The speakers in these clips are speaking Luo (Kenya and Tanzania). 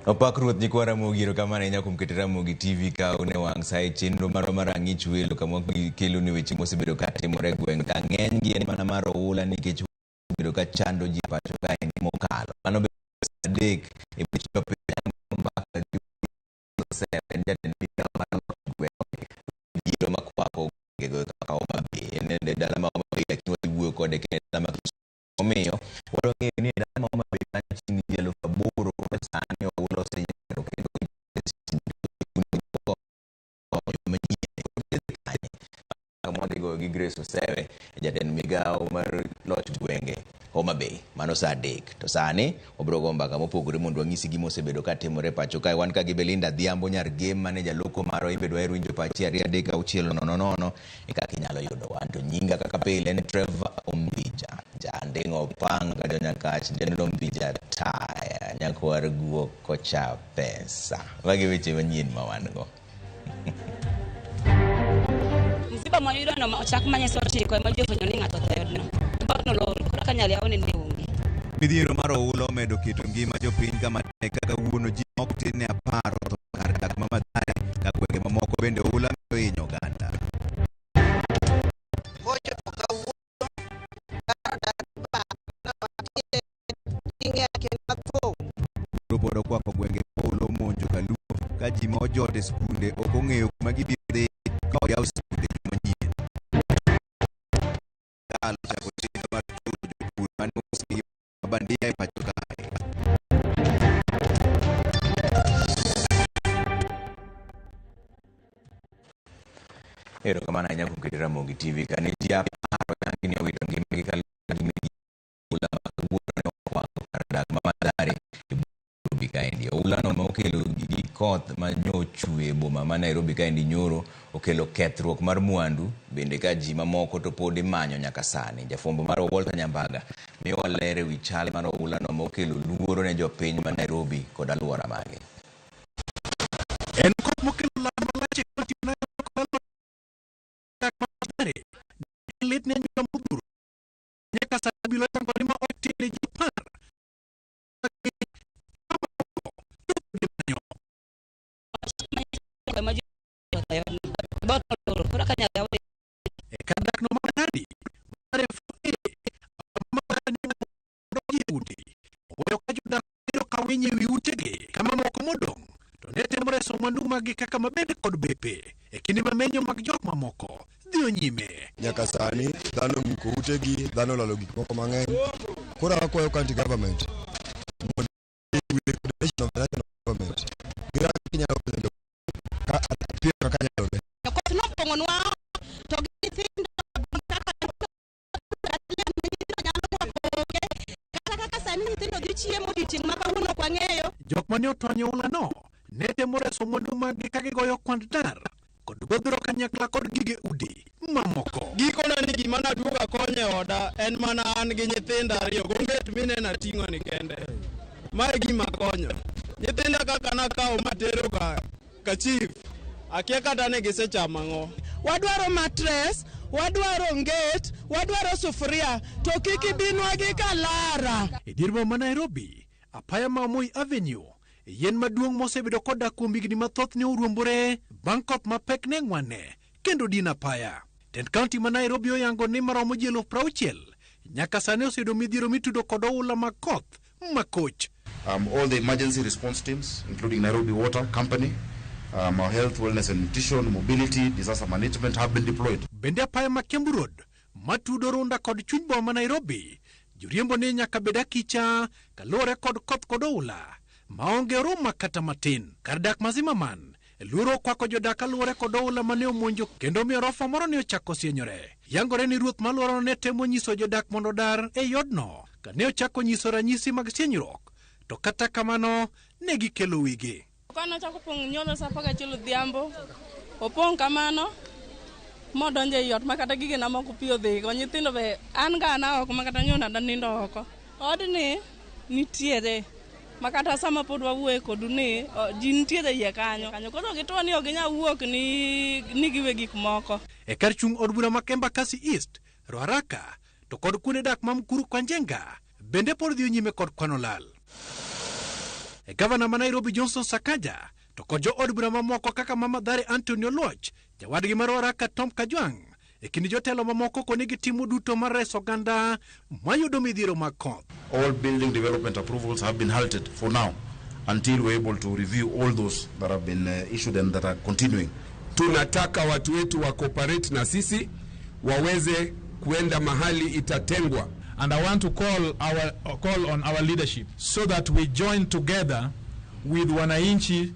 Opak ruoth nyikwara mogiro kamane nyakum ketera mogi TV ka une wang sai chenro maro marang'ich welo kama kelo ni weche mosebedo ka timore gweng' ka ng'eny gi en mana mar oula nikech bedo ka chando ji pacho ka en mokalo mano be adek e picha mbaka en jatend migawo mar gweng' giro makwako gego kaka Homabay en dala ma Homabay akiwa iwuoyo kode kenda ma omiyo wadwa ng'eyo ni dala ma Homabay kanyo ni 8,000 sani olose nyalo kendo go gi Grace Osewe jatend migawo mar loch gwenge Homabay mano sa adek to sani obro go mbaka mopogore mondo wang'isi gima osebedo ka timore pacho kae. Wan ka gi Belinda Dhiambo nyar game mane jaloko maro ibedo hero winjo pachi 2-3-6-0 e kaka inyalo yudo wan to nyinga kaka pile en Trevor Ombija jandingo panga do nyakach jandingo Ombija taya nyakwar guo kocha pesa wagi weche manyien ma wan go. Ziba mayudo no ochak manye sotiko ma jofwenyo ni ng'ato thayodno bano lor kaka nyali awone ne onge midhiero mar oula omedo keto ngima jopiny kama tek kaka wuono ji ok tin ne aparo to kar dak ma Mathare ka gwenge mamoko bende oula medo hinyo oganda. Robodo kwako gwenge polo monjo kaluo ka ji ma ojode skunde ok ong'eyo kuma gibiro dhi ka oyaw skunde manyien. Kalo chako chenro mar chulo jopur mane osingi mabandia e pacho kae. Ero kamana ahinya kuom keto Ramogi TV kane ji aparo yangi ni owito ngimagi kaluwore gi oula makawuono ne okwako kar dak ma Mathare Nairobi kaendi. Oulano ma okelo gi koth ma nyochwe e boma ma Nairobi kaendi nyoro okelo kethruok mar mwandu bende ka ji mamoko to pod imanyo nyaka sani. Jafwambo mar Walter Nyambaga miyo walere wi chal mar oulano ma okelo luoro ne jopiny ma Nairobi kod alwora mage. En koth mokelo lal malach e kaunti ma lit ne nyuka mudhuro nyaka sa bilo tango ni ma otile ji par kadak no manadi mare fuke magani rojiuti oyo ka jodak biro kawinyi wi utege kama moko modong to ne temore so mwandu magi kaka mabende kod bepe e kinde mamenyo mag jok mamoko dhiyo nyime. Nyaka sani dhano muko utegi, dhano lalo gik moko mang'eny. Koro akwayo county government mondo recommendation of the national government gira kinyalo bedo ka appear kaka nyalo be ko no pongonwa to githindo kaka sani nyithindo dhi chiemo odiochieng' ma kawuono ok wang'eyo. Jok mane otonyo ulano ne temo reso mwandu magi ka gigoyo kwand dar kod godhro kanyakla kod gige udi mamoko. Gikona ni gima naduoga konye oda en mana an gi nyithinda ariyo gonget minena ting'o ni kende. Mae gima konyo. Nyithinda kaka nakawo matero ka chief akia kata ne gisechamo ang'o. Wadwaro matres, wadwaro nget, wadwaro sufuria to kik ibinwa gi kalara. E dier boma Nairobi, apaya ma Moi Avenue yen maduong' mosebedo kodak kuom higni mathoth ne oruombore bang' koth mapek ne ng'wane kendo din apaya. Tend kaunti ma Nairobi oyango ni maromo ji 60,000 nyaka sani oseyudo midhiero mitudo kod oula mag koth makoch. All the emergency response teams, including Nairobi Water Company, our health, wellness and nutrition, mobility, disaster management have been deployed. Bende apaya ma Kiambu Road matudo Runda kod chuny boma ma Nairobi joriembo ne nyaka bed akicha kaluwore kod koth kod oula maonge roma kata matin. Kar dak ma Zimmerman luoro kwako jodak kaluwore kod oula mane omonjo kendo miyo rofa moro ne ochako sienyore. Yangore ni ruoth malworo ne temo nyiso jodak mondo dar e yodno kane ochako nyiso ranyisi mag sienyruok to kata kamano ne gikelo wigi. Kano chako pong' nyolo sa 11 odhiambo opong' kamano modonjo e yot makata gige na moko pi odhi go nyithindo be an ga na oko makata nyona nindo oko. Odni nitiere makata sama pod wawuoye kodu ni ji nitiere iye kanyo koro gitwo ni ok ginyal wuok ni giwe gik moko. E kar chung' od bura ma Embakasi East, Ruaraka to kod kuonde dak ma Mkuru kwa Njenga bende pod dhi nyime kod kwano lal. Gavana ma Nairobi Johnson Sakaja to kod jo od bura mamoko kaka Mama Dhare Anthony Oluoch, jawadgi mar Oraka Tom Kajwang' e kind jotelo mamoko koni gitimo duto mar reso oganda mayudo midhiero mag koth. All building development approvals have been halted for now until we're able to review all those that have been issued and that are continuing. Tunataka watu wetu wa cooperate na sisi waweze kuenda mahali itatengwa. And I want to call on our leadership so that we join together with wananchi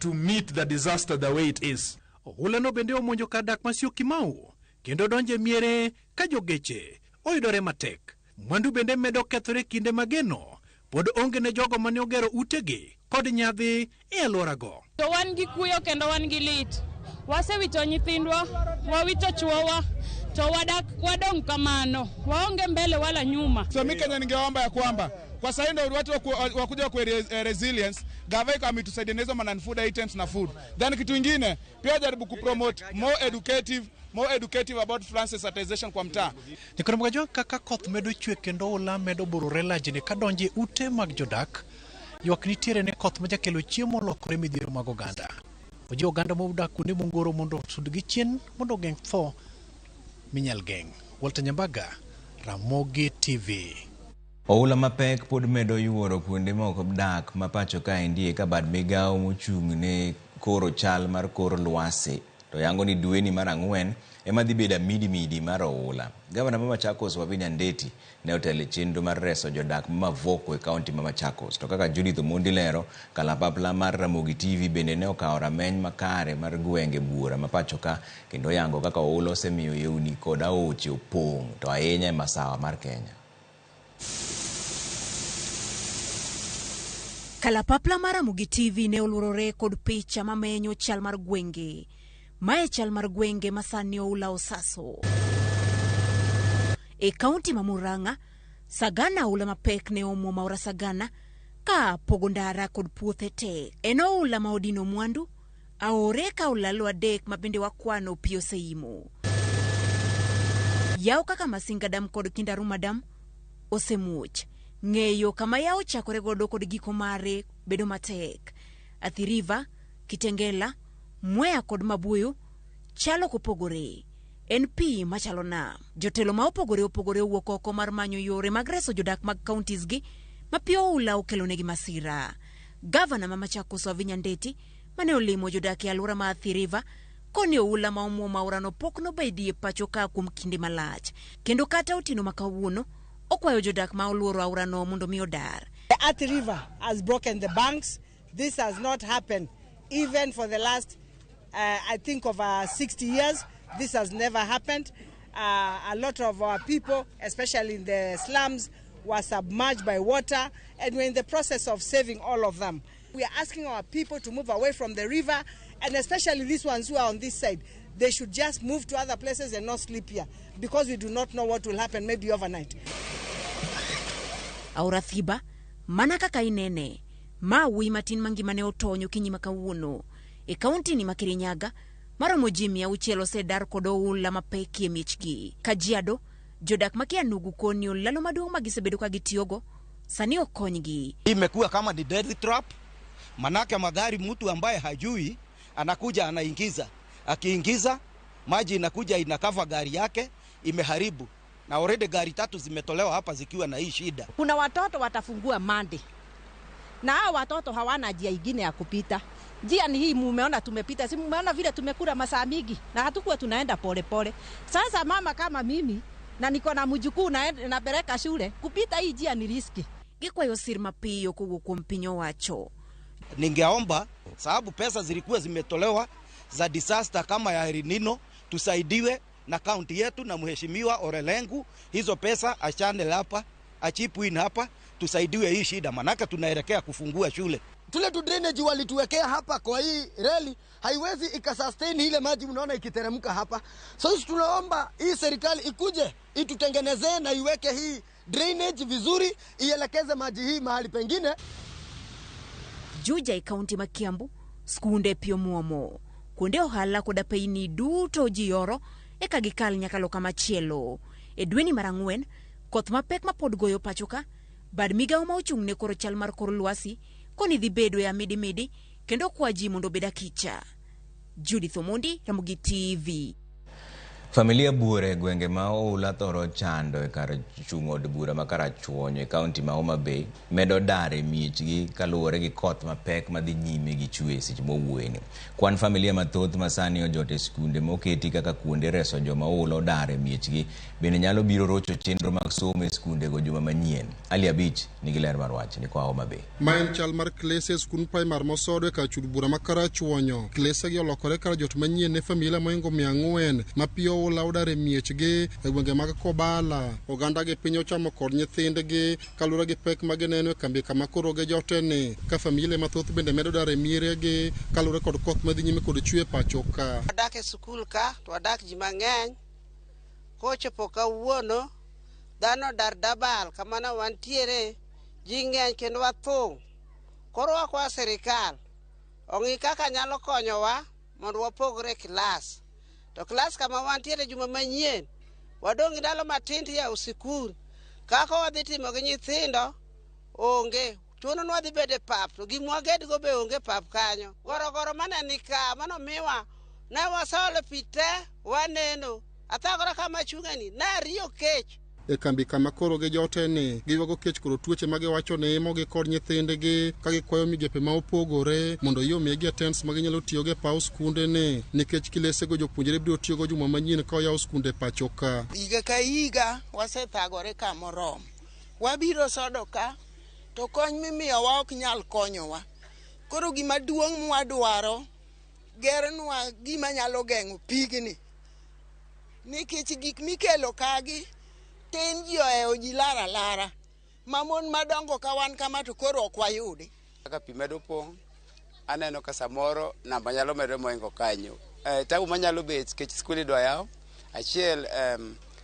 to meet the disaster the way it is. Ohula no bende omonjo kar dak ma Syokimau kendo donje miere ka jogeche oyudore matek. Mwandu bende medo kethore kinde mageno pod onge ne jogo mane ogero utegi kod nyadhi e alworago. To wan gi kuyo kendo wan gi lit. Wasewito nyithindwa, wawito chuowa, to wadong kamano, waonge mbele wala nyuma. So mimi Kenya ningeomba ya kwamba kwa sasa ndio watu wakuja kwa resilience, gava iko ametusaidia hizo food items na food. Then kitu kingine pia jaribu kupromote more educative about flood sensitization kwa mtaa. Nikono mgajo kaka koth medo chwe kendo ola medo borore lajne ka donje ute mag jodak. Ywak nitiere ne koth majakelo chiemo lokore midhiero mag oganda. Oji oganda modak kuonde mongoro mondo sudgi chien mondo geng' tho minyal geng'. Walter Nyambaga, Ramogi TV. Oula mapek pod medo yuoro kuonde moko dak mapacho ka indie ka bad migao mochung' ne koro chal mar kor lwasi. To yango ni duweni mar ang'wen ema dhi bedo midi mar oula. Gavana ma Machakos Wavinya Ndeti ne otelo chenro mar reso jodak ma Mavoko e kaunti ma Machakos. To kaka Judith Omondi lero, kalapapla mar Ramogi TV bende ne okawo rameny makare mar gwenge buora mapacho ka kendo yango kaka oula osemiyo yewni kod aoche opong' to ahinya e masawa mar Kenya. Kalapapla mar Ramogi TV ne olworore kod picha mamenyo chal mar gwenge. Mae chal mar gwenge masani oula osaso. E kaunti ma Murang'a, Sagana oula mapek ne omo maura Sagana ka pogondara kod puothe te. Eno oula ma odino mwandu, aore ka olalo adek mabende wakwano pio seimo. Yao kaka Masinga Dam kod Kindaruma Dam osemuoch. Ng'eyo kama yao chakore godo kod giko mare bedo matek. Athi River, Kitengela, Mwea kod Mabuyu chalo kopogore. NP machalo na jotelo ma opogore wuok oko mar manyo yore mag reso jodak mag counties gi mapio oula okelo negi masira. Gavana ma Machakos Wavinya Ndeti mane olimo jodak e alwora ma Athi River koni oula ma omuo maurano pokno bedie pacho ka kuom kinde malach. Kendo kata otino makawuono okwayo jodak ma oluoro aurano mondo mi odar. The Athi River has broken the banks. This has not happened even for the last I think over 60 years. This has never happened. A lot of our people, especially in the slums, were submerged by water, and we're in the process of saving all of them. We are asking our people to move away from the river, and especially these ones who are on this side. They should just move to other places and not sleep here, because we do not know what will happen maybe overnight. Aura Thiba, mana kaka inene, mawi matin mangimane otonyo kinyima kawuono. E kaunti ni Makirinyaga, maromo jimi auchielo sedar kod oula mapeki e miechgi. Kajiado, jodak makia nugu koni olalo maduong' magisebedo ka gitiogo, sani okonygi. Imekuwa kama ni death trap, manake magari mtu ambaye hajui, anakuja anaingiza. Akiingiza, maji inakuja inakava gari yake, imeharibu. Na already gari 3 zimetolewa hapa zikiwa na hii shida. Kuna watoto watafungua Monday. Na hao watoto hawana njia ingine ya kupita. Njia ni hii mumeona tumepita. Si mumeona vile tumekula masaa mingi na hatukuwa tunaenda pole pole. Sasa mama kama mimi na niko na mjukuu na bereka shule, kupita hii njia ni riski. Gikwa yosir mapiyo kuguko mpinyo wacho. Ningeomba sababu pesa zilikuwa zimetolewa za disaster kama ya El Nino, tusaidiwe na kaunti yetu na mheshimiwa Orelengu, hizo pesa achane hapa, achipu in hapa, tusaidiwe hii shida manaka tunaelekea kufungua shule. Tule tu drainage walituwekea hapa kwa hii reli haiwezi ikasustain ile maji mnaona ikiteremka hapa. Sasa tunaomba hii serikali ikuje itutengenezee na iweke hii drainage vizuri, ielekeze maji hii mahali pengine. Juja kaunti ma Kiambu, skunde pio muomo. Kunde ohala koda peini duto jioro eka gikal nyakalo kama chielo. Edweni marang'wen, koth mapek mapod goyo pachoka, bad migao ma ochung' ne koro chal mar kor lwasi, koni dhi bedo ya midi kendo kwa ji mondo beda kicha. Judith Omondi, Ramogi TV. Familia Buore gwenge ma Oula thoro chando e kar chung' od bura ma Karachuonyo e kaunti ma Homa Bay medo dare miechgi kaluwore gi koth mapek madhi nyime gi chwe seche mowuoyeni. Kwan familia mathoth masani ojote skunde moketi kaka kuonde reso joma Oula dare miechgi bende nyalo biro rocho chenro mag somo e skunde go juma manyien. Ali Abich nigi ler mar wach ni kwa Homa Bay. Maen chal mar klese skund primar mosodo e kar chud bura ma Karachuonyo. Klese gi olokore kar jot manyien ne familia moingo 400 mapio Oula udare miechgi e gwenge mag Kobala. Oganda gi piny ochamo kod nyithindgi kalure gi pek magineno e kambi kama koro ge jotene. Ka familia mathoth bende medo dare mieregi kalure kod koth madhi nyime kod chwe pacho ka. Wadak e skul ka, to wadak ji mang'eny. Kochopo kawuono dhano dar dabal kamana wantiere ji ng'eny kendo wathung'. Koro wakwa sirikal ong'i kaka nyalo konyowa mondo wapogre klas. To klas kama wantiere juma manyien wadong' ndalo matin ya sikul. Kaka wadhi timo gi nyithindo onge. Chuno wadhi bede pap to gimwaged go be onge pap kanyo. Gorogoro mana nika mano miwa na wasole pite waneno. Athagora kama chungani na riyo kech. E kambi kama koro ge jotene giwago kech koro tuoche mage wacho ne mogi kod nyithindegi ka gikwayo migepe ma opogore mondo yo megi attends magi nyalo tiyo ge paus skunde ne nikech kilese go jopuonjre biro tiyo go juma manyien ka yaw skunde pacho ka. Iga ka iga wasethagore ka morom. Wabiro sodo ka to kony mimiyo wa ok nyal konyowa. Koro gima duong' mwadwaro gernwa gima nyalo geng'o pigni. Nikech gik mikelo kagi ten ji ohewo ji lara mamon madongo ka wan kama to koro ok wayudi. Kaka pi medo pong' aneno ka samoro namba nyalo medo moingo kanyo. Tabu manyalo bet kech skul idwa yaw achiel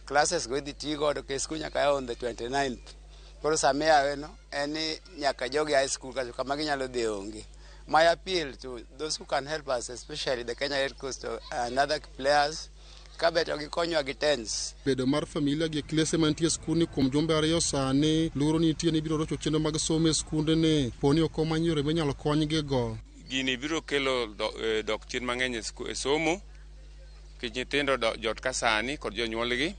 classes go idhi tigo ke skul nyaka yaw on the 29th. Koro sama yaweno en ni nyaka jogi high school kacho kama ginyalo dhi onge. My appeal to those who can help us, especially the Kenya Red Cross and other players, kabeto gikonyo agitens. Bedo mar familia gi klese mantie skuni kuom jumbe ariyo sani luro nitie ni biro rocho chenro mag somo e skunde ne poni ok omanyore menyalo konygi go. Gini biro kelo dok chien mang'eny e somo ki nyithindo jot ka sani kod jonyuolgi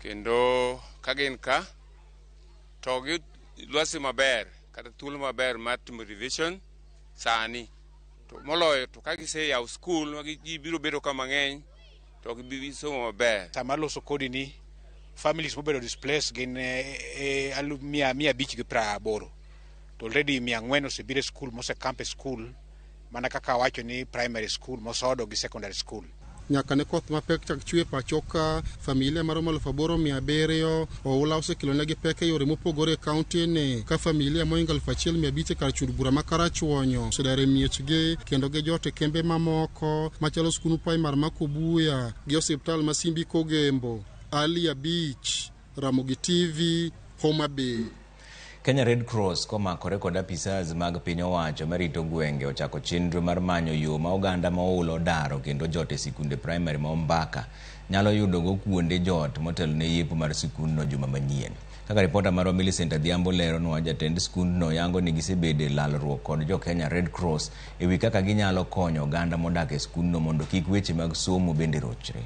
kendo ka gin ka to gi lwasi maber kata thuolo maber mar timo revision sani to moloyo to ka gise yaw skul gi biro bedo ka mang'eny to gibi somo maber. Sama loso kodi ni families mobedo displaced gin 580 to already 400 osebire skul mose camp skul mana kaka wacho ni primary school mosodo gi secondary school. Nyaka ne koth mapek chak chwe pacho ka familia maromo 8,700 Oula osekelo negi pek e yore mopogore e kaunti ne ka familia moingo 1,500 kar chud bura ma Karachuonyo sedare miechgi kendo ge jote kembe mamoko machalo skul primar ma Kobuya gi osiptal ma Simbi Kogembo. Ali Abich, Ramogi TV, Homa Bay. Kenya Red Cross komakore kod apisas mag piny owacho marito gwenge ochako chenro mar manyo yo ma oganda ma Oula daro kendo jote sikunde primary ma Ombaka nyalo yudo go kuonde jot motelo ne yepo mar sikundno juma manyien. Kaka ripota mar Millicent Adhiambo lero no jatend skundno yango ni gisebede lalruok kod jo Kenya Red Cross ewi kaka ginyalo konyo oganda modak e skundno mondo kik weche mag somo bende rochre.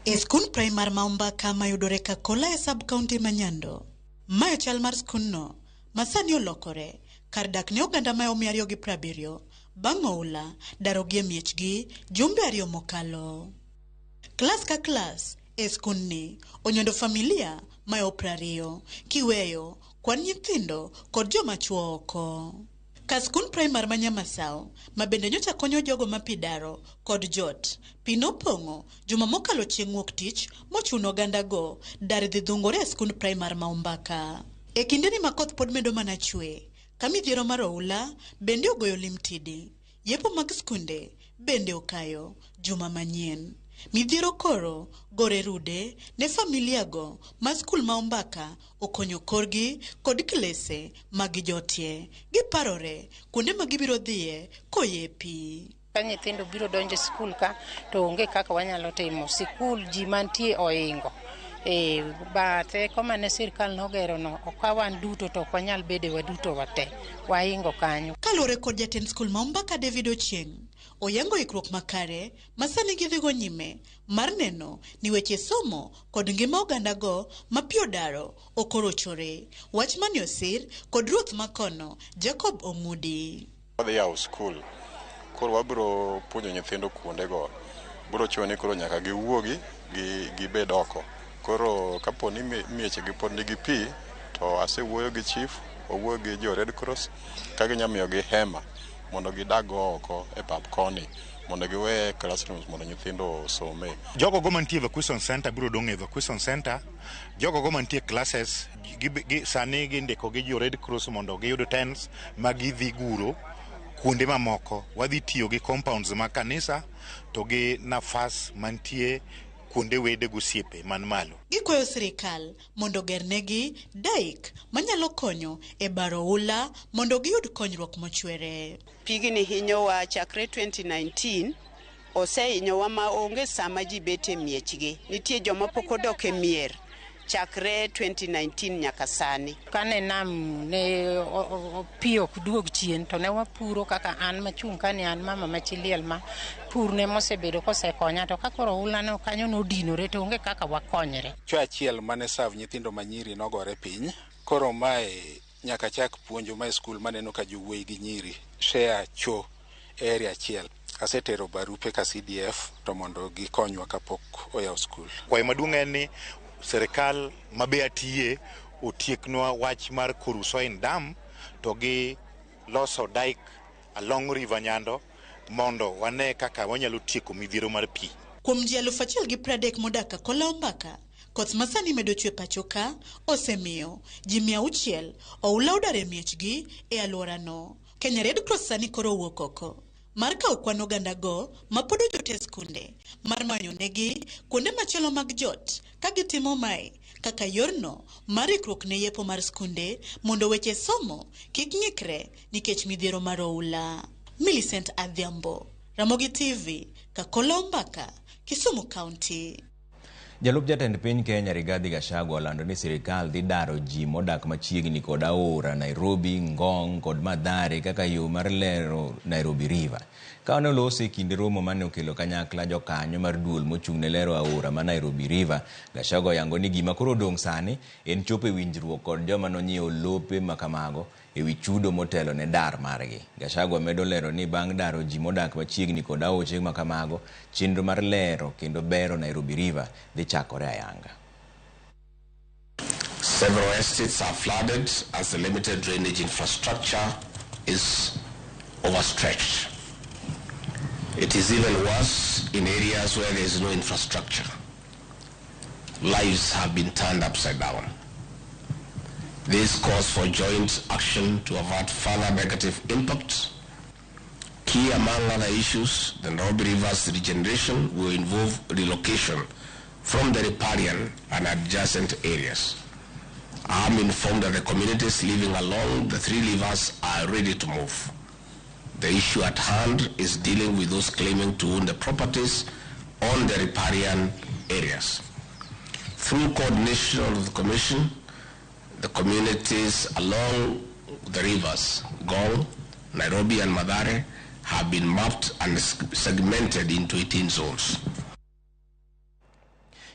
E skund primary ma Ombaka mayudore Kakola e sub county Manyando. Mae chal mar skunno masani olokore kar dak ne oganda ma 270 bang' Oula daro gi miechgi jumbe 2 mokalo. Klas ka klas e skunni onyondo familia ma 20 kiweyo kwan nyithindo kod joma chuo oko. Ka skund primary ma Nyamasao ma bende nyocha konyo jogo ma pidaro kod jot pino pongo juma mokalo chieng' wuok tich mochuno oganda go dar dhi dhungore e skund primary ma Ombaka. E kinde ni makoth pod medo mana chwe ka midhiero mar Oula bende ogoyo limtidi yepo mag skunde bende okayo juma manyien. Midhiero koro gore rude ne familia go ma skul ma Ombaka okonyo korgi kod klese magijotie giparore kuonde magibiro dhiye koyepi. Ka nyithindo biro donjo skul ka to onge kaka wanyalo timo. Skul ji mantie oingo Bate komane sirkal nogero no okawan duto to kwanyal bede waduto wate waingo kanyo. Kalore kod jatend skul ma Umbaka David Ochieng oyango ikruok makare masani gidhigo nyime mar neno ni weche somo kod ngima oganda go mapio daro okorochore. Wach mani osir kod ruoth makono Jacob Omudi. Wadhi yawo skul koro wabiro puonjo nyithindo kuondego, biro chuno ni koro nyaka giwuogi gibed oko. Koro kapo ni miechegi pod nigi pi to asewuoyo gi chief, owuoyo gi jo Red Cross ka ginyalo miyogi hema mondo gidag oko e pap koni mondo giwe classrooms mondo nyithindo osome. Jogo go mantie evacuation center biro dong' evacuation center. Jogo go mantie classes sani gindiko gi jo Red Cross mondo giyud tents ma gidhi guro kuonde mamoko. Wadhi tiyo gi compounds ma kanisa to gi nafas mantie kuonde wede gosiepe man malo. Gikwayo sirikal mondo gernegi daik manyalo konyo e baro ula mondo giyud konyruok mochwere. Pigni hinyowa chakre 2019 osehinyowa ma onge sama ji bete miechgi. Nitie joma pok odok e mier chakre 2019 nyaka sani. Kane nam ne pi ok duog chien to ne wapuro kaka an machung' kane an mama machiliel ma pur ne mosebedo kosekonya to kakoro ula ne kanyo nodinore to onge kaka wakonyre. Chwo achiel mane sav nyithindo manyiri nogore piny. Koro mae nyaka chak puonjo mae skul maneno ka jowuoyi gi nyiri share cho area achiel. Asetero barupe ka CDF to mondo gikonywa kapok oyaw skul. Kwayo maduong' en ni serikal mabe atiye otieknwa wach mar Kurusoin Dam to gi loso dike along River Nyando mondo wane kaka wanyalo tieko midhiero mar pi. Kuom ji 130 modak Akola Umbaka, koth masani medo chwe pacho ka osemiyo ji 600 oula odare miechgi e alworano. Kenya Red Cross sani koro wuok oko mar kawo kwan oganda go mapodo jote skunde mar manyonegi kuonde machielo mag jot ka gitimo mae kaka yorno mar ikruok ne yepo mar skunde mondo weche somo kik ng'ikre nikech midhiero mar oula. Millicent Adhiambo, Ramogi TV, Kakola Umbaka, Kisumu County. Jalup jatend piny Kenya Rigathi Gachagua olando ni sirikal dhi daro ji modak machiegni kod aora Nairobi, Ngong kod Mathare kaka yo mar lero Nairobi River. Ka ne olosi kinde romo mane okelo kanyakla jokanyo mar duol mochung' ne lero aora ma Nairobi River, Gachagua yango ni gima koro dong' sani en chopo e winjruok kod joma nonyiewo lope makamago e wi chudo motelo ne dar margi. Gachagua medo lero ni bang' daro ji modak machiegni kod aoche makamago, chenro mar lero kendo bero Nairobi River dhi chakore ayanga. Several estates are flooded as the limited drainage infrastructure is overstretched. It is even worse in areas where there is no infrastructure. Lives have been turned upside down. This calls for joint action to avert further negative impacts. Key among other issues, the Nairobi River's regeneration will involve relocation from the riparian and adjacent areas. I am informed that the communities living along the three rivers are ready to move. The issue at hand is dealing with those claiming to own the properties on the riparian areas. Through coordination of the Commission, the communities along the rivers, Ngong, Nairobi and Mathare, have been mapped and segmented into 18 zones.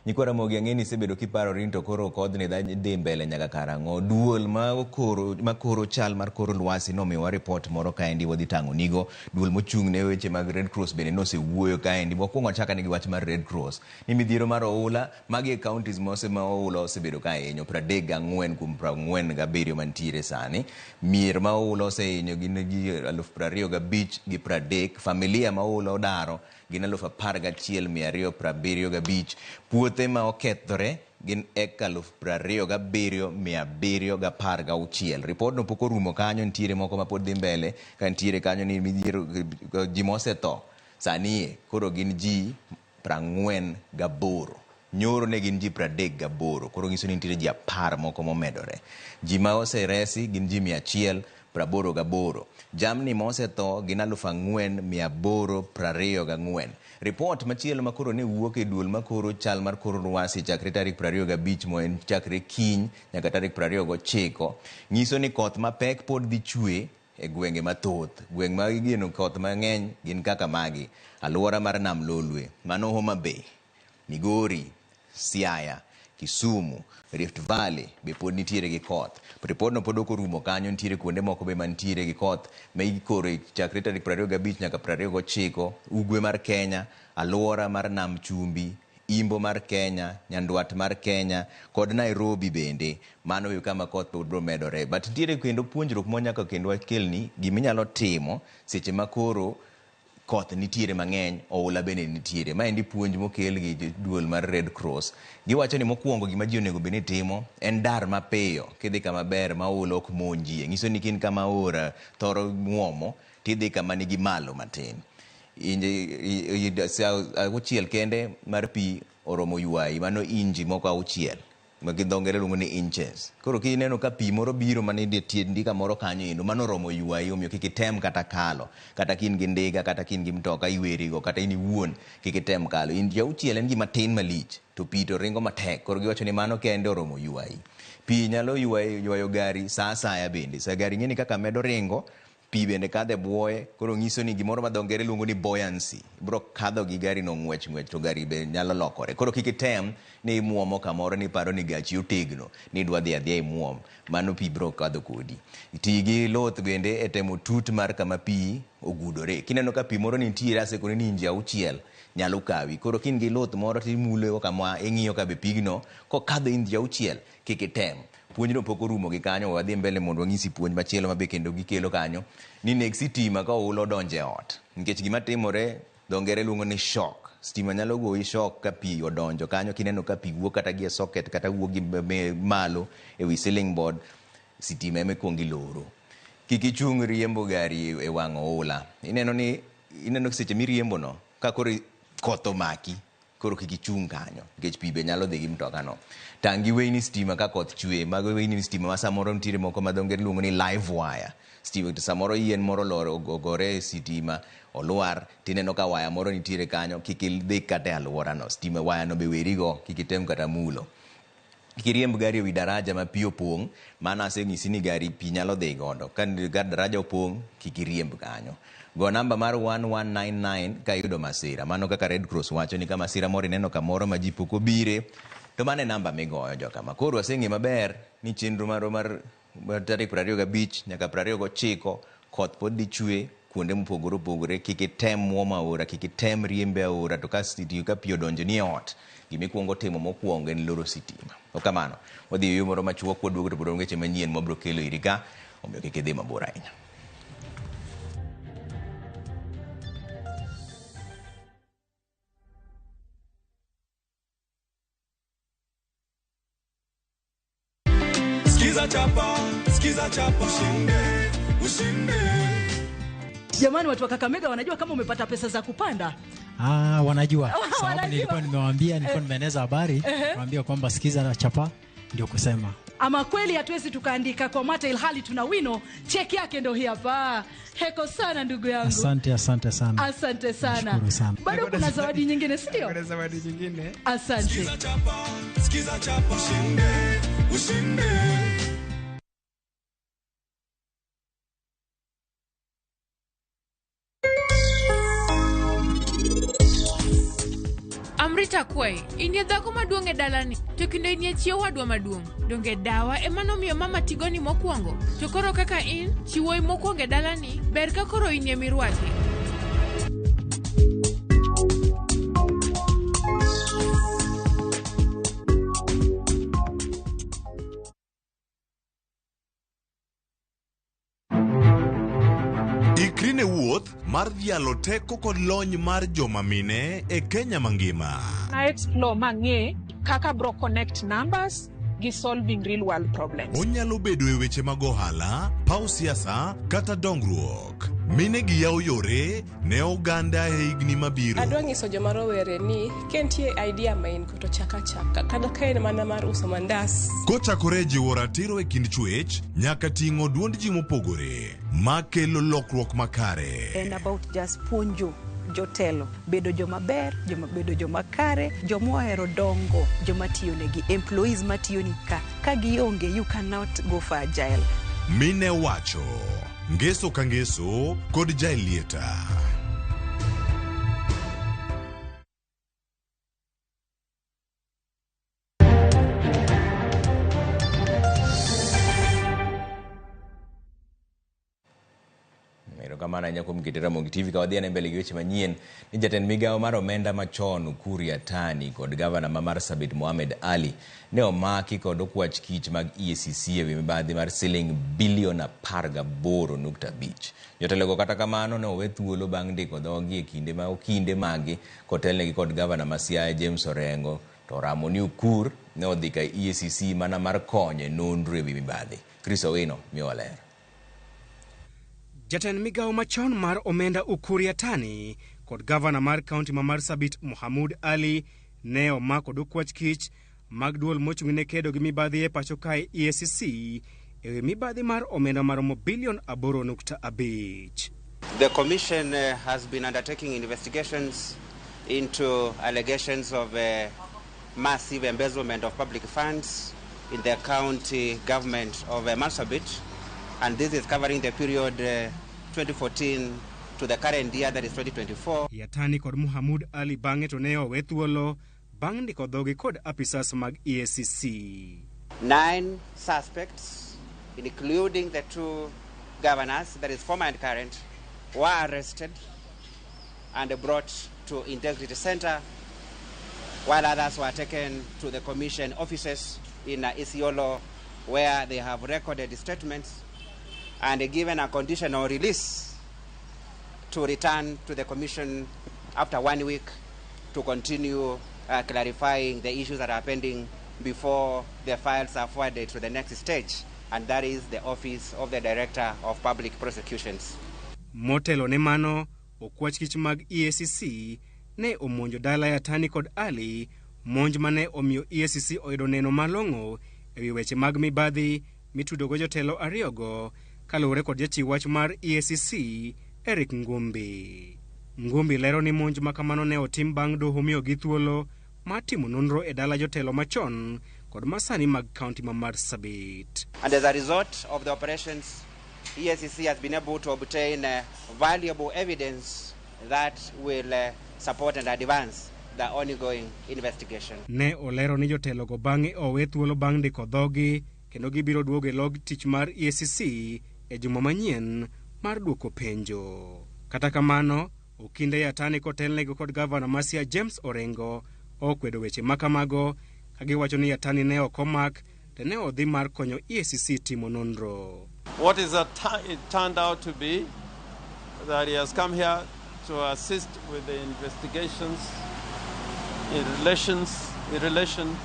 Nikwara mogi ang'eni sebedo kiparo rinto koro kodhni dhi mbele nyaka karang'o. Duol ma koro chal mar koro lwasi nomiwa report moro kaendi wadhi tang'o nigo. Duol mochung' ne weche mag Red Cross bende nosewuoyo kaendi. Mokwongo achaka nigi wach mar Red Cross. Ni midhiero mar oula magi e counties mose ma oula osebedo kaenyo 34 kuom 47 mantiere sani. Mier ma oula osehinyo gin ji 25,000 gi 30. Familia ma oula odaro gin 11,275. Puothe ma okethore gin eka 27,716. Report no poko rumo kanyo, ntiere moko ma pod dhi mbele ka ntiere kanyo ni midhiero ji mosetho sani koro gin ji 48. Nyoro ne gin ji 38, koro nyiso ni ntiere ji 10 moko momedore. Ji ma oseresi gin ji 100, 88. Jamni mosetho gin 4,824. Report machielo makoro ne wuok e duol makoro chal mar kor lwasi chakre tarik 25 mo en chakre kiny nyaka tarik 29 nyiso ni koth mapek pod dhi chwe e gwenge mathoth. Gweng ma igeno koth mang'eny gin kaka magi: alwora mar Nam Lolwe, mano Homa Bay, Migori, Siaya, Kisumu, Rift Valley be pod nitiere gi koth. Report no pod ok orumo kanyo, nitiere kuonde moko be mantiere gi koth ma ikoro chakre tarik 25 nyaka 29. Ugwe mar Kenya, alwora mar Nam Chumbi, Imbo mar Kenya, Nyandwat mar Kenya kod Nairobi bende, mano e kama koth pod bro medore. But nitiere kendo puonjruok mo nyaka kendo wakelni giminyalo timo seche makoro koth nitiere mang'eny, oula bende nitiere. Ma endi puonj mokel gi duol mar Red Cross. Giwacho ni mokwongo gima ji onego bed ni timo en dar mapiyo kidhi kama ber ma oula ok monjie. Nyiso ni kin kama ora thoro muomo tidhi kama nigi malo matin. Auchiel kende mar pi oromo ywayi, mano inji moko auchiel ma gi dho ngere luongo ni inches. Koro kineno ka pi moro biro manide tiendi kamoro kanyo endo, mano oromo ywayi, omiyo kik item kata kalo, kata kin gi ndiga kata kin gi mtoka iwerigo kata in iwuon kik item kalo. Inji auchiel en gima tin malich to pi to ringo matek. Koro giwacho ni mano kende oromo ywayi. Pi nyalo ywayo gari sa asaya bende. Sa gari ng'eni kaka medo ringo, pi bende kadhe bwoye. Koro nyiso ni gimoro ma dho ngere luongo ni buoyancy bro kadho gi gari no ng'wech to gari be nyalo lokore. Koro kik item ni imuomo kamoro ni paro ni gachi otegno ni dwa dhi adhiya imuom, mano pi bro kadho kodi. Ti gi loth bende e temo tut mar kama pi ogudore. Kineno ka pi moro nitiere asekone ni inji auchiel nyalo kawi. Koro kin gi loth moro timulo kama ing'iyo ka be pigno kokadho inji auchiel, kik item. Puonj no pok orumo gi kanyo, wadhi mbele mondo wang'isi puonj machielo mabe kendo gikelo kanyo ni nek sitima ka oulo donje ot. Nikech gima timore dho ngere luongo ni shock. Stima nyalo goyi shock ka pi odonjo kanyo. Kineno ka pi wuok kata gi socket kata wuok gi malo e wi ceiling board, sitima eme kuongi loro. Kik ichung' riembo gari e wang' oula. Ineno seche miriembo no ka koro koth omaki, koro kik ichung' kanyo nikech pi be nyalo dhi gi mtoka no. Tangi weyni stima ka koth chwe, mago weyni stima ma samoro nitiere moko ma dho ngere luongo ni live wire. Stima samoro yien moro ogore sitima olwar, tineno ka waya moro nitiere kanyo, kik idhi kata e alwora no. Stima waya no be werigo, kik item kata mulo. Kik iriemb gari ewi daraja ma pi opong', mano aseng'isi ni gari pi nyalo dhi godo. Ka daraja opong', kik iriemb kanyo. Go namba mar 1199 ka yudo masira. Mano kaka Red Cross wacho ni ka masira moro ineno kamoro ma ji pok obire, to mano e namba migoyo jokama. Koro aseng'e maber ni chenro mar tarik 25 nyaka 29 koth pod dhi chwe kuonde mopogore opogore. Kik item muomo aora, kik item riembe aora. To ka pi odonjo ni ot, gimikwongo timo mokwongo en loro sitima. Kamano wadhi e yo moro machuok, waduogo to pod weche manyien mabro kelo iri ka, omiyo kik idhi mabor ahinya. Skiza chapa, ushinde. Jamani, watu wa Kakamega wanajua kama umepata pesa za kupanda? Wanajua. Sababu nilikuwa nimewaambia, nilikuwa nimeeneza habari, waambia kwamba skiza chapa ndio kusema. Ama kweli hatuwezi tukaandika kwa mata ilhali tuna wino, cheki yake ndio hii hapa. Heko sana ndugu yangu. Asante sana. Asante sana. Nashukuru sana. Bado kuna zawadi nyingine, si ndio? Kuna zawadi nyingine. Asante. Skiza chapa, ushinde. Amrita kwai, inie dhako maduong' e dalani, to kendo inie chiewo wadwa maduong'. Donge dawa ema nomiyo mama tigoni mokwongo. To koro kaka in, chiwoi mokwongo e dalani, ber ka koro inie mirwaki. Ikri ne wuoth mar dhialo teko kod lony mar joma mine e Kenya mangima. Na explore mang'e kaka bro connect numbers gi solving real world problems. Onyalo bedo e weche mag ohala, paw siasa kata dongruok. Mine gi yawo yore ne oganda e higni mabiro. Adwa nyiso joma rowere ni kentie idea main ko to chaka kada kaen mana mar uso mandas. Kochakore jiwo ratiro e kind chwech nyaka ting'o duond ji mopogore makelo lokruok makare. And about just puonjo jotelo bedo joma ber, bedo joma kare, joma ohero dongo, joma tiyo negi, employees matiyo ni ka gionge, you cannot go for agile. Mine wacho ngeso ka ngeso kod jailieta. Kamana nyako mkitera Mongi TV kawadhiane mbele gi weche manyien ni jatend migawo mar omenda machon Ukur Yatani kod gavana ma Marsabit Mohamed Ali ne omaki kod okwach kich mag EACC ewi mibadhi mar siling bilion 18.5. Jotelego kata kamano ne owe thuolo bang' ndiko dhogi e kinde magi kotelnegi kod gavana ma Siaya James Orengo to ramo ni Ukur ne odhi ka EACC mana mar konye nonro ewi mibadhi. Chris Owino miyowa ler. Jatend migawo machon mar omenda Ukur Yatani kod gavana mar kaunti ma Marsabit Mohamed Ali ne omako dokwach kich mag duol mochung'ne kedo gi mibadhi e pacho kae EACC ewi mibadhi mar omenda maromo bilion 8.5. The commission has been undertaking investigations into allegations of massive embezzlement of public funds in the county government of Marsabit, and this is covering the period 2014 to the current year, that is 2024. Yatani kod Mohamed Ali bang'e to ne owe thuolo bang' ndiko dhogi kod apisas mag EACC. 9 suspects, including the 2 governors, that is former and current, were arrested and brought to Integrity Center, while others were taken to the commission offices in Isiolo, where they have recorded statements and given a conditional release to return to the commission after 1 week to continue clarifying the issues that are pending before the files are forwarded to the next stage, and that is the office of the Director of Public Prosecutions. Motelo ne mano, okwach kich mag EACC ne omonjo dala Yatani kod Ali, monj mane omiyo EACC oyudo neno malong'o ewi weche mag mibadhi mitudogo jotelo ariyogo, kaluwore kod jachiw wach mar EACC Eric Ngumbi. Ngumbi lero ni monj makamano ne otim bang' doho miyogi thuolo mar timo nonro e dala jotelo machon kod masani mag kaunti ma Marsabit. And as a result of the operations, EACC has been able to obtain valuable evidence that will support and advance the ongoing investigation. Ne olero ni jotelo go bang'e owe thuolo bang' ndiko dhogi kendo gibiro duogo e log tich mar EACC e juma manyien mar duoko penjo. Kata kamano, okinde Yatani kotelnego kod gavana ma Siaya James Orengo okwedo weche makamago kagiwacho ni Yatani ne okomak to ne odhi mar konyo EACC timo nonro. What is it turned out to be that he has come here to assist with the investigations in relation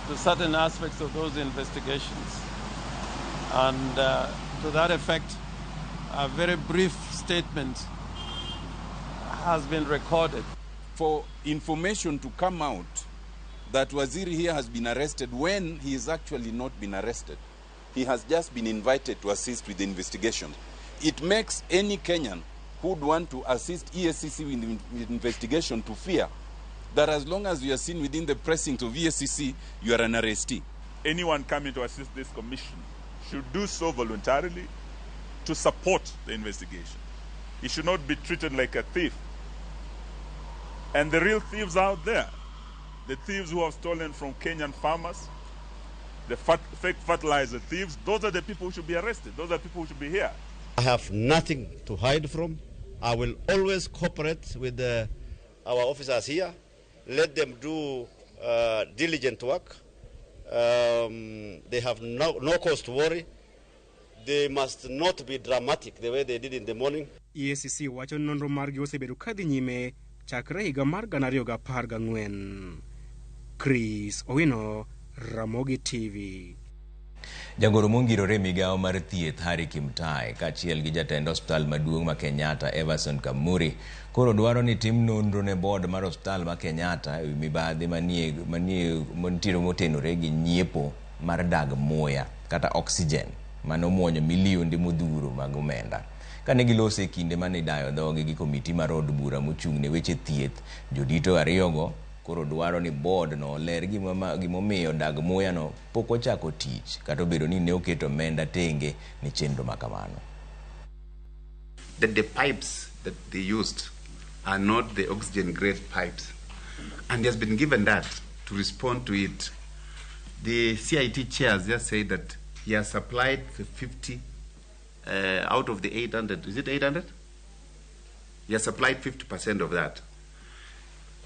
to certain aspects of those investigations. And to that effect, a very brief statement has been recorded. For information to come out that Waziri here has been arrested when he has actually not been arrested. He has just been invited to assist with the investigation. It makes any Kenyan who would want to assist EACC with investigation to fear that as long as you are seen within the precincts of EACC, you are an arrestee. Anyone coming to assist this commission should do so voluntarily to support the investigation. He should not be treated like a thief. And the real thieves out there, the thieves who have stolen from Kenyan farmers, the fake fertilizer thieves, those are the people who should be arrested. Those are the people who should be here. I have nothing to hide from. I will always cooperate with our officers here. Let them do diligent work. They have no cause to worry. They must not be dramatic the way they did in the morning. EACC wacho nonro margi osebedo kadhi nyime chakre higa mar 2014. Chris Owino, Ramogi TV. Jagoro mongirore migao mar thieth Harry Kimtai kaachiel gi jatend hospital maduong' ma Kenyatta Everson Kamuri koro dwaro ni tim nonro ne board mar hospital ma Kenyatta ewi mibadhi mantiere motenore gi nyiepo mar dag muya kata oxygen manomuonyo milionde modhuro mag omenda. Kane gilose e kinde mane dayo dhogi gi komiti mar od bura mochung' ne weche thieth, jodito ariyogo koro dwaro ni board no ler gimomiyo dag muya no pok ochako tich kata obedo ni ne oketo omenda tenge ni chenro makamano. That the pipes that they used are not the oxygen grade pipes, and he has been given that to respond to it. The CIT chairs just say that he has supplied 50 out of the 800. Is it 800? He has supplied 50% of that,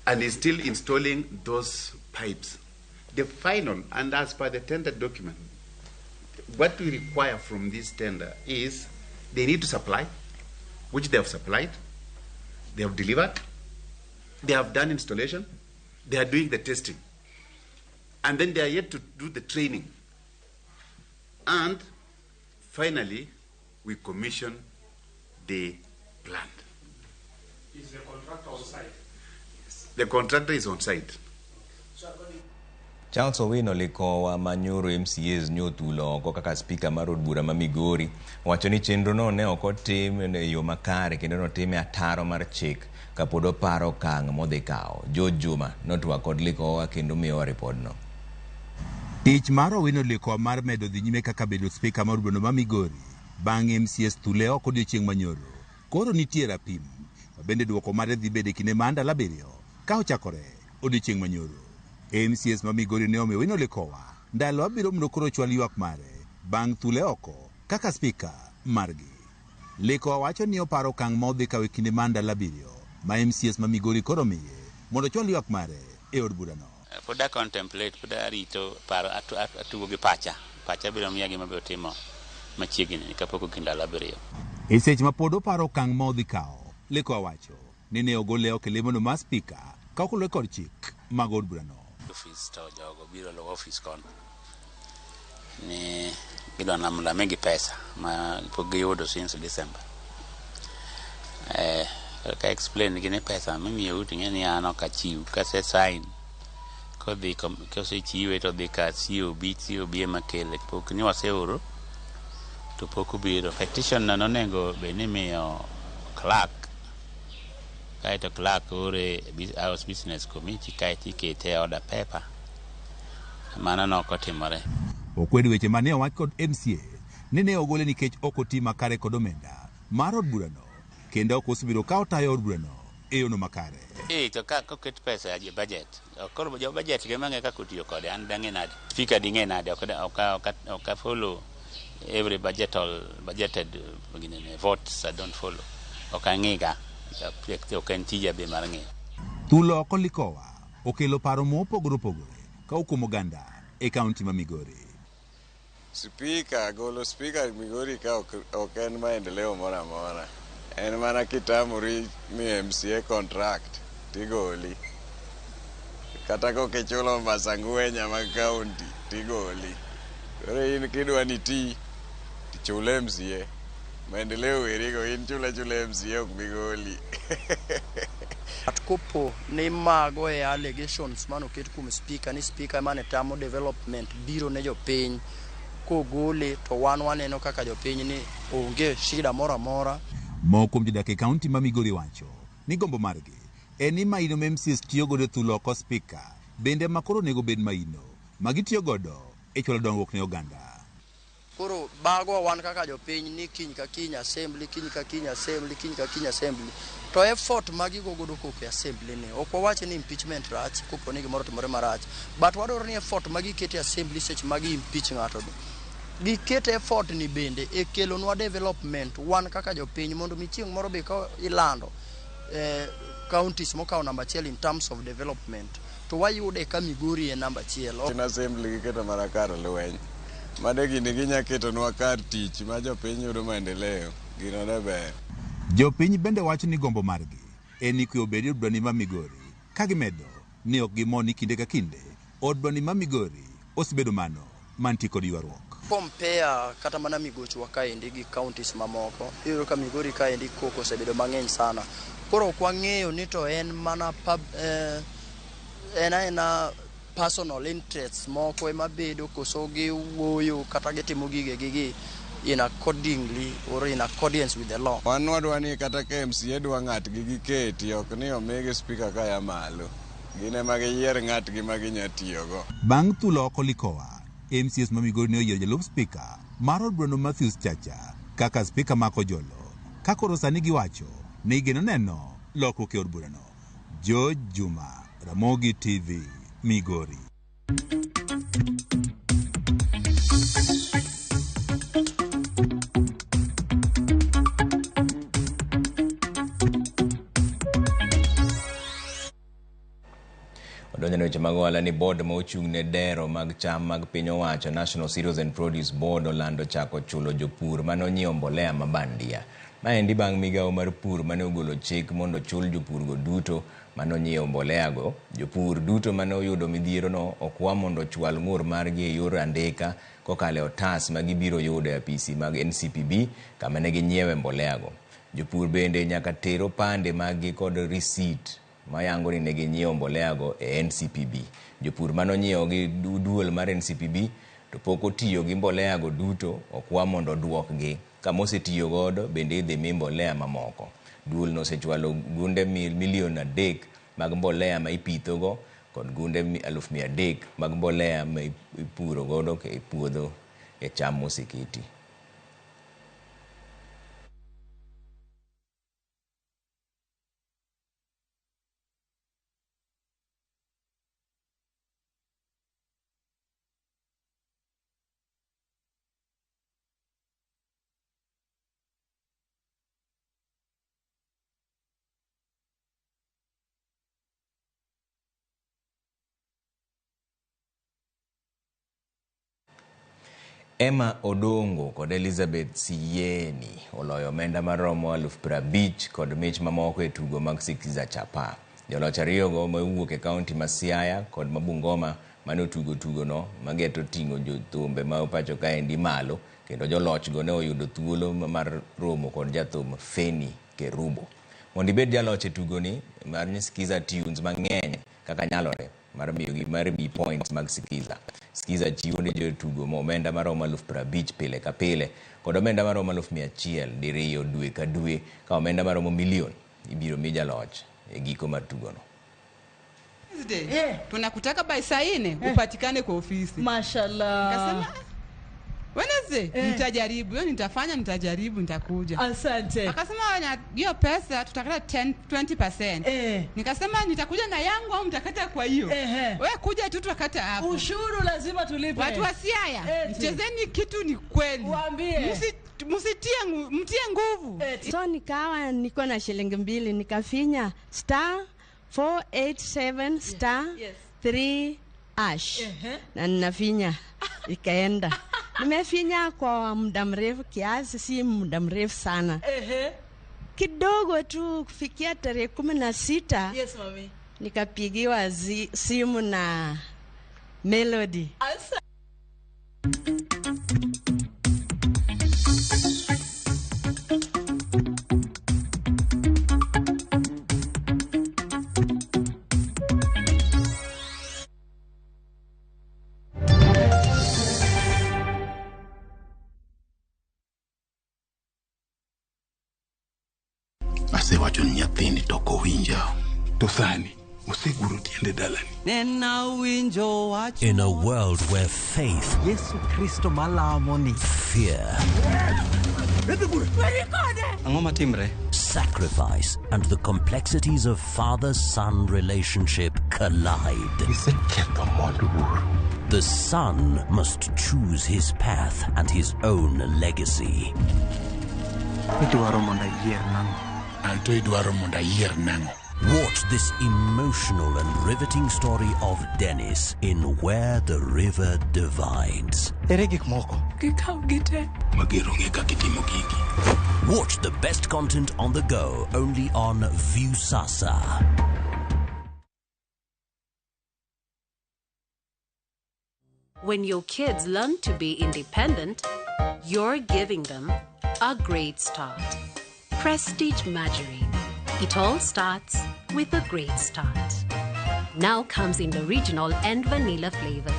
and is still installing those pipes. The final, and as per the tender document, what we require from this tender is they need to supply, which they have supplied, they have delivered, they have done installation, they are doing the testing, and then they are yet to do the training. And finally, we commission the plant. Is the contractor on site? Yes. The contractor is on site. Charles Owino Likowa manyoro MCAs nyotulo oko kaka speaker mar od bura ma Migori wacho ni chenro no ne ok otim e yo makare kendo notim e ataro mar chik kapod oparo okang' modhi kawo. George Juma notwa kod Likowa kendo miyo report no. Tich mar Owino Likowa mar medo dhi nyime kaka bedo speaker mar od bura ma Migori bang' MCAs thule oko odiochieng' manyoro koro nitie rapim bende duoko mare dhi bede kinde ma ndalo 7 ka ochakore odiochieng' manyoro. MCAs ma Migori ne omiyo Owino Likowa ndalo 7 mondo koro chwal ywak mare bang' thule oko kaka speaker margi. Likowa wacho ni oparo okang' modhi kawe kinde ma ndalo 7 ma MCAs ma Migori koro miye mondo chwal ywak mare e od burano. Pod a contemplate, pod a rito paro atugo gi pacha biro miya gima biro timo machiegni kapok okinde ndalo 7. E seche ma pod oparo okang' modhi kawo, Likowa wacho ni ne ogole oko lemono mar speaker ka ok oluwe kod chik mag od burano. Office to jogo biro lo office kon ni gidwa namla megi pesa ma pok giyudo since December. Ka explain gini pesa mimiyo uting'e ni an ok achiw kase sign kodhi kosechiwe to dhi ka COB ema kele pok ni waseoro to pok obiro. Petition no nonego be ni miyo clerk kaito clerk ore House Business Committee kaito ikete order paper mana no kotimore. Okwedo weche mane owach kod MCA ni ne ogole nikech ok oti makare kod omenda mar od burano kendo ok osebiro ka otayo od burano e yono makare. To ka oket pesa e budget koro jo budget ge mang'e kaka otiyo kode an dang'e nade speaker ding'e nade ok follow every budgeted votes I don't follow ok ang'iga ok en tija be mar ng'e. Thulo oko Likowa okelo paro mopogore opogore ka okumo oganda e kaunti ma Migori. Speaker golo speaker Migori ka ok en maendeleo mora mora, en mana kitamuri mi MCA contract tigoli kata kokichulo masangwenya mag kaunti tigoli. Koro in kidwa ni ti tichule MCA maendeleo werigo in chula MCA ok bigoli. Atkopo ni mago e allegations mano ket kuom speaker ni speaker mane tamo development biro ne jopiny kogole to wan waneno kaka jopiny ni onge shida mora mora. Moko mjodak e kaunti ma Migori wacho ni gombo margi en ni maino ma MCAs tiyo godo thulo oko speaker bende makoro nego bed maino magitiyo godo e chwalo dongruok ne oganda. Koro bago wan kaka jopiny ni kiny ka kiny assembly, kiny ka kiny assembly, kiny ka kiny assembly. To effort magigo godo koko assembly ne ok wawache ni impeachment rach kopo ni gimoro timore marach, but wadwaro ni effort magikete assembly seche magi impeach ng'ato do gikete effort ni bende e kelonwa development wan kaka jopiny mondo mi chieng' moro be ka ilando counties mokawo namba 1 in terms of development to wayude ka Migori e namba 1. In assembly giketo mana kar lweny made gini ginyaketonwa kar tich ma jopiny yudo maendeleo gino ne ber. Jopiny bende wacho ni gombo margi en ni kwe obedi od burani ma Migori ka gimedo ni ok gimoni kinde ka kinde od burani ma Migori osebedo mano mantie kod ywaruok. compare kata mana migochwa kaendi gi counties mamoko, iyudo ka Migori kaendi koko osebedo mang'eny sana. Koro ok wang'eyo ni to en mana ena personal interests moko ema bedo koso gi wuoyo kata gitimo gigegi in accordingly or in accordance with the law. Wan wadwa ni kata KMCA dwa ng'atgi giketi, ok ni omigi speaker kaya malo. Gin ema giyier ng'atgi ma ginya tiyogo. Bang' thulo oko Likowa, MCS ma Migori ne oyiero jalup spika mar od Brano Matthews Chacha kaka spika ma Kojolo. Ka koro sani giwacho ni igeno neno lokruok e od burano. George Juma, Ramogi TV, Migori. Odonjone weche mag ohala ni board ma ochung' ne dero mag cham mag piny owacho National Cereals and Produce Board olando chako chulo jopur mane onyiewo mbolea mabandia. Maendi bang' migawo mar pur mane ogolo chik mondo chul jopurgo duto mane onyiewo mbolea go. Jopur duto mane oyudo midhiero no okwa mondo chwal ng'ur margi e yor andika kokale otas ma gibiro yudo e apisi mag NCPB kama ne ginyiewe mbolea go. Jopur bende nyaka tero pande maggi kod receipt mayango ni ne ginyiewo mbolea go e NCPB. Jopur mane onyiewo gi duol mar NCPB to pok otiyo gi mbolea go duto okwa mondo duokgi. Kama osetiyo godo bende idhi mi mbolea mamoko. Duol no osechwalo gunde milion 3 mag mbolea ma ipitho go kod gunde 300,000 mag mbolea ma ipuro godo e puodho e cham moseketi. Emma Odongo kod Elizabeth Sieni oloyo omenda maromo 50,000 kod mich mamoko e tugo mag Sikiza Chapa. Joloch ariyogo mawuok e kaunti ma Siaya kod ma Bungoma mane otugo tugono mageto ting'o jothumbe ma opacho kaendi malo, kendo joloch go ne oyudo thuolo mar romo kod jathum Feni Kerubo. Mondo ibed jaloch e tugoni mar Sikiza tunes mang'eny kaka nyalore mar miyo points mag Sikiza. Sikiza chiwo ne jotugo omenda maromo 50,000 pile ka pile kod omenda maromo 100,000 diriyo dwe ka dwe, ka omenda maromo milion ibiro mi jaloch e giko mar tugono. Tunakutaka by saa 4 upatikane kwa ofisi. Mashallah. Nikasema Wednesday nitajaribu, nitajaribu nitakuja. Asante. Akasema hiyo pesa tutakata 20%. Nikasema nitakuja na yangu au mtakata kwa hiyo. Wewe kuja tu tutakata hapo. Ushuru lazima tulipe. Watu wa Siaya, mchezeni kitu ni kweli. Waambie. Mtie nguvu. So nikawa niko na shilingi 2 nikafinya *487 *3# na ninafinya ikaenda. Nimefinya kwa muda mrefu kiasi, si muda mrefu sana. Kidogo tu kufikia tarehe 16. Yes, mami. Nikapigiwa simu na Melody. Asewacho ni nyathini toko winja. To sani oseguro tiende dalani. Nena winjo wacho. In a world where faith, Yesu Kristo malamoni, fear, ang'oma timre, sacrifice, and the complexities of father-son relationship collide. The son must choose his path and his own legacy. Watch this emotional and riveting story of Dennis in Where the River Divides. Watch the best content on the go only on Viusasa. When your kids learn to be independent, you're giving them a great start. Prestige Margarine. It all starts with a great start. Now comes in the original and vanilla flavor.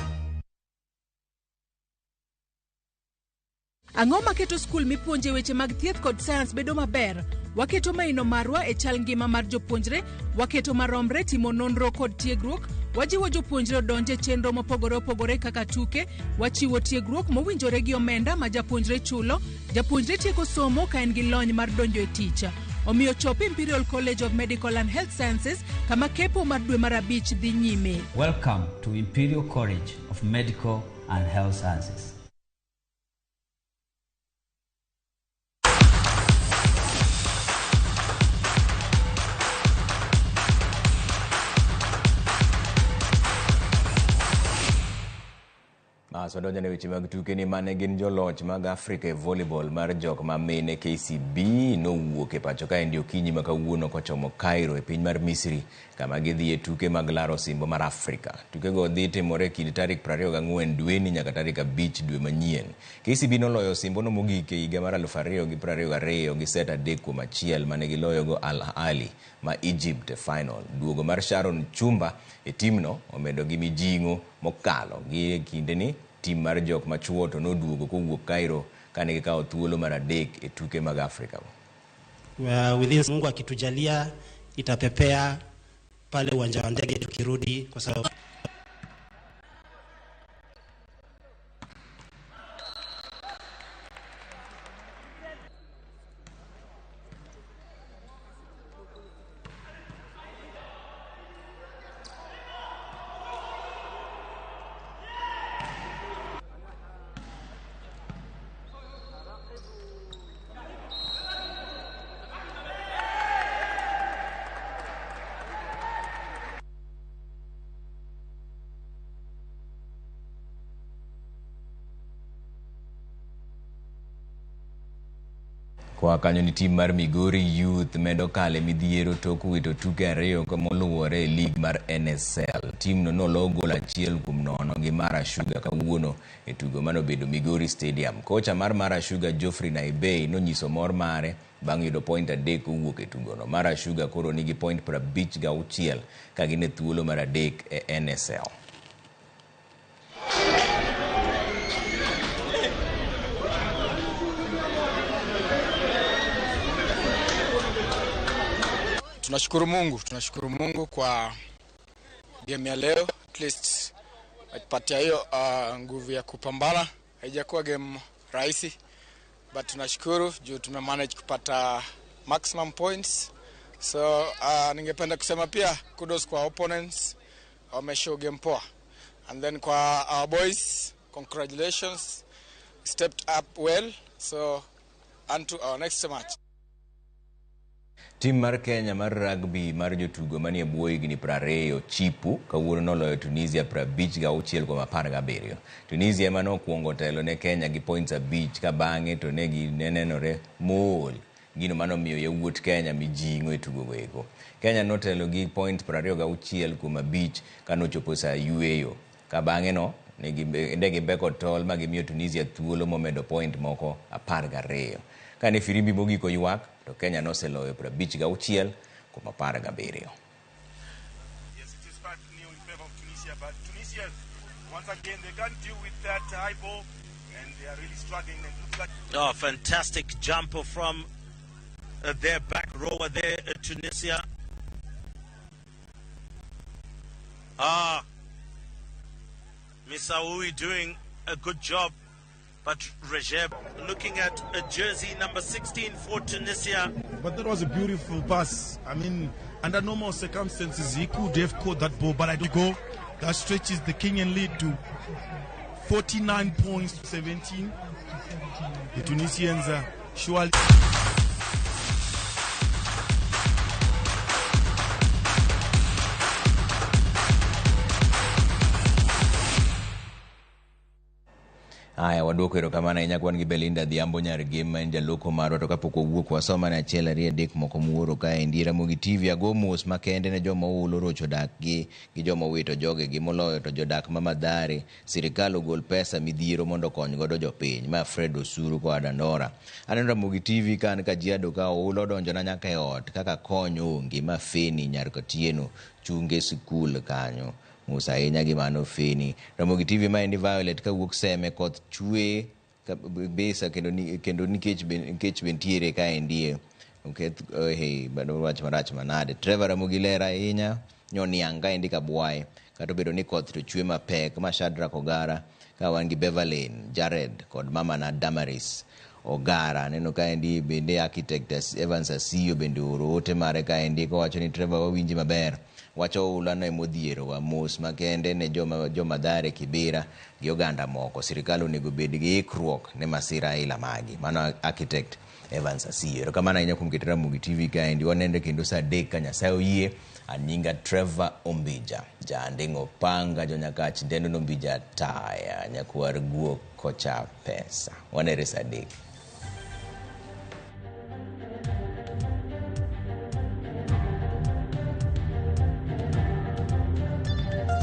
Ang'o maketo skul mipuonje weche mag thieth kod science bedo maber? Waketo maino marwa e chal ngima mar jopuonjre, waketo maromre timo nonro kod tiegruok, wajiwo jopuonjre donje chenro mopogore opogore kaka tuke, wachiwo tiegruok mowinjore gi omenda ma japuonjre chulo, japuonjre tieko somo ka en gi lony mar donjo e tich. Omiyo chop Imperial College of Medical and Health Sciences kama kepo mar dwe mar abich dhi nyime. Welcome to Imperial College of Medical and Health Sciences. Swadonja ne weche mag tuke ni mane gin joloch mag Africa e volleyball mar jok ma mine KCB nowuok e pacho ka endi okinyi ma kawuono kochomo Cairo e piny mar Misri kama gidhi e tuke mag laro osimbo mar Africa. Tuke go dhi timore kind tarik 24 dweni nyaka tarik 5 dwe manyien. KCB noloyo osimbo no mogik e higa mar 2022 gi set 3-1 mane giloyo go Al Ahly ma Egypt e final. Duogo mar Sharon Chumba e timno omedo gi mijingo mokalo gi kinde ni tim mar jok machuo to noduogo kowuok Cairo kane gikawo thuolo mar 3 e tuke mag Afrika. Within Mungu akitujalia itapepea pale uwanja wa ndege tukirudi kwa sababu Kwa kanyo ni tim mar Migori Youth medo kale midhiero tok wito tuke ariyo moluwore e lig mar NSL. Tim no noloo gol 1-0 gi Mara Sugar kawuono e tugo manobedo Migori Stadium. Kocha mar Mara Sugar Geoffrey Naibei nonyiso mor mare bang' yudo point 3 kowuok e tugo no. Mara Sugar koro nigi point 56 ka gin e thuolo mar 3 e NSL. Tunashukuru Mungu kwa game ya leo. At least atupatia hiyo nguvu ya kupambana. Haijakuwa game rahisi, but tunashukuru juu tumemanage kupata maximum points. So ningependa kusema pia kudos kwa opponents, wameshow game poa. And then kwa our boys, congratulations, stepped up well. So on to our next match. Tim mar Kenya mar rugby mar jotugo manie bwo higni 20 Chipu kawuono noloyo Tunisia 56-17. Tunisia ema nokuongo telo ne Kenya gi points 5 ka bang'e to ne ginenore mol gino manomiyo yawuot Kenya mijingo e tugo go eko. Kenya notelo gi points 26-5 kanochopo saa yueyo. Ka bang'e no ndege beko tol ma gimiyo Tunisia thuolo momedo point moko 12. Kane firimbi mogiko ywak to Kenya noseloyo 56-17. Yes, it is back new in favor of Tunisia, but Tunisia once again they can't deal with that high ball and they are really struggling. And it looks like fantastic jumper from their back rower there at Tunisia. Misaoui doing a good job. But Recep looking at a jersey number 16 for Tunisia. But that was a beautiful pass. I mean, under normal circumstances, he could have caught that ball, but I do go. That stretches the Kenyan lead to 49 points to 17. The Tunisians are surely... Aya, waduoko erokamano ahinya kwan gi Belinda Dhiambo Nyargem ma en jaloko marwa, to kapok wawuok wasoma ne achiel ariyo adek moko muoro kaendi. Ramogi TV ago mos makende ne joma oulo rocho dak gi joma wito jogegi, moloyo to jodak ma Mathare. Sirikal ogol pesa midhiero mondo kony godo jopiny. Ma Fred Osuru ko Adandora. Aneno Ramogi TV kan Kajiado ka oulo donjona nyaka e ot kaka kony onge. Ma Feni Nyarkotieno chunge sikul kanyo. Musa ahinya gi mano Feni. Ramogi TV ma endi Violet ka wuok Seme koth chwe besa kendo nikech bentiere kaendi. Hey, bado wach marach manade. Trevor Ramogi lera ahinya nyonianga endi Kabwaye. Kato bedo ni koth to chwe mapek. Ma Shadrack Ogara ka wan gi Beverlyn Jared kod mama na Damaris Ogara. Neno kaendi bende architect Evans Asiyo bende oro ote mare kaendi ko wacho ni Trevor wawinji maber. Wacho ulano e modhiero wa mos makende ne joma Dhare Kibera gi oganda moko. Sirikal onego bed gi ikruok ne masira aila magi. Mano architect Evans Asiyo. Erokamano ahinya kuom keto Ramogi TV kaendi. Wanende kendo saa 3 ka Nyasaye oyie. Aninga Trevor Ombija, Jandingo Panga, Jonyakach Ndendo Ombija Taya, Nyakwar Guok Kocha Pesa. Wanere saa 3.